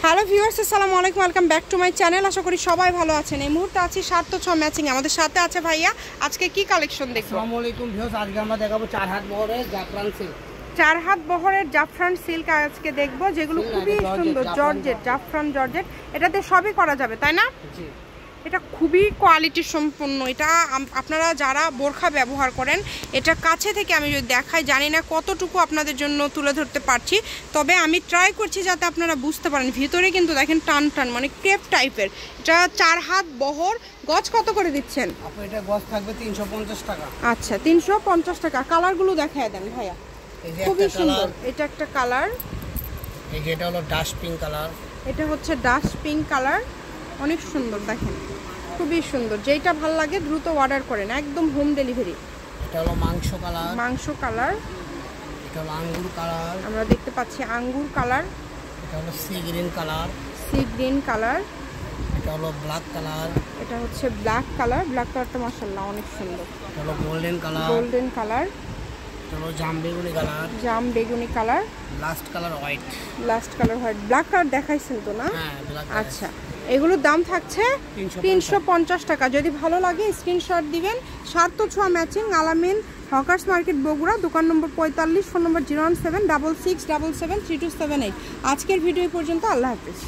Hello viewers, আসসালামু আলাইকুম, welcome back to my channel. আশা করি সবাই ভালো আছেন। এই মুহূর্তে আছি 7 তো 6 ম্যাচিং। আমাদের সাথে আছে ভাইয়া। আজকে কি কালেকশন দেখব? আসসালামু আলাইকুম ভিউয়ার্স, আজকে আমরা দেখাবো 4 হাত বহরের জাফরান সিল্ক। 4 হাত বহরের জাফরান সিল্ক আজকে দেখব, যেগুলো খুবই সুন্দর। জর্জেট, জাফরান জর্জেট, এটাতে সবই করা যাবে, তাই না? জি, এটা খুবই কোয়ালিটি সম্পন্ন। এটা আপনারা যারা বোরখা ব্যবহার করেন, এটা কাছে থেকে আমি যদি দেখাই, জানি না কতটুকু আপনাদের জন্য তুলে ধরতে পারছি, তবে আমি ট্রাই করছি যাতে আপনারা বুঝতে পারেন। ভিতরে কিন্তু দেখেন টান টান, মানে ক্রেপ টাইপের। এটা 4 হাত বহর। গজ কত করে দিচ্ছেন? আপু এটা গজ থাকবে 350 টাকা। আচ্ছা, 350 টাকা। কালারগুলো দেখায় দেন ভাইয়া, খুবই সুন্দর। এটা একটা কালার, এই যে এটা হলো ডাস্ট পিঙ্ক কালার। এটা হচ্ছে ডাস্ট পিঙ্ক কালার, অনেক সুন্দর। দেখেন খুবই সুন্দর। যেটা ভালো লাগে দ্রুত অর্ডার করেন, একদম হোম ডেলিভারি। এটা হলো মাংস কালার। মাংস কালার। এটা হলো আঙ্গুর কালার। আমরা দেখতে পাচ্ছি আঙ্গুর কালার। এটা হলো sea green colour. Sea green colour. এটা হলো ব্ল্যাক কালার। এটা হচ্ছে ব্ল্যাক কালার। ব্ল্যাক কালারটা মাশাআল্লাহ অনেক সুন্দর। এটা হলো গোল্ডেন কালার। Golden colour. এটা হলো জাম বেগুনি কালার। জাম বেগুনি colour. Last colour white. Last colour white. Black colour দেখাইছেন তো না? হ্যাঁ, ব্ল্যাক। আচ্ছা, এগুলোর দাম থাকছে 350 টাকা। যদি ভালো লাগে স্ক্রিনশট দিবেন। 7 তো 6 ম্যাচিং, আলামিন হকার্স মার্কেট বগুড়া, দোকান নম্বর 45, ফোন নম্বর 01766773278। আজকের ভিডিও পর্যন্ত। আল্লাহ হাফেজ।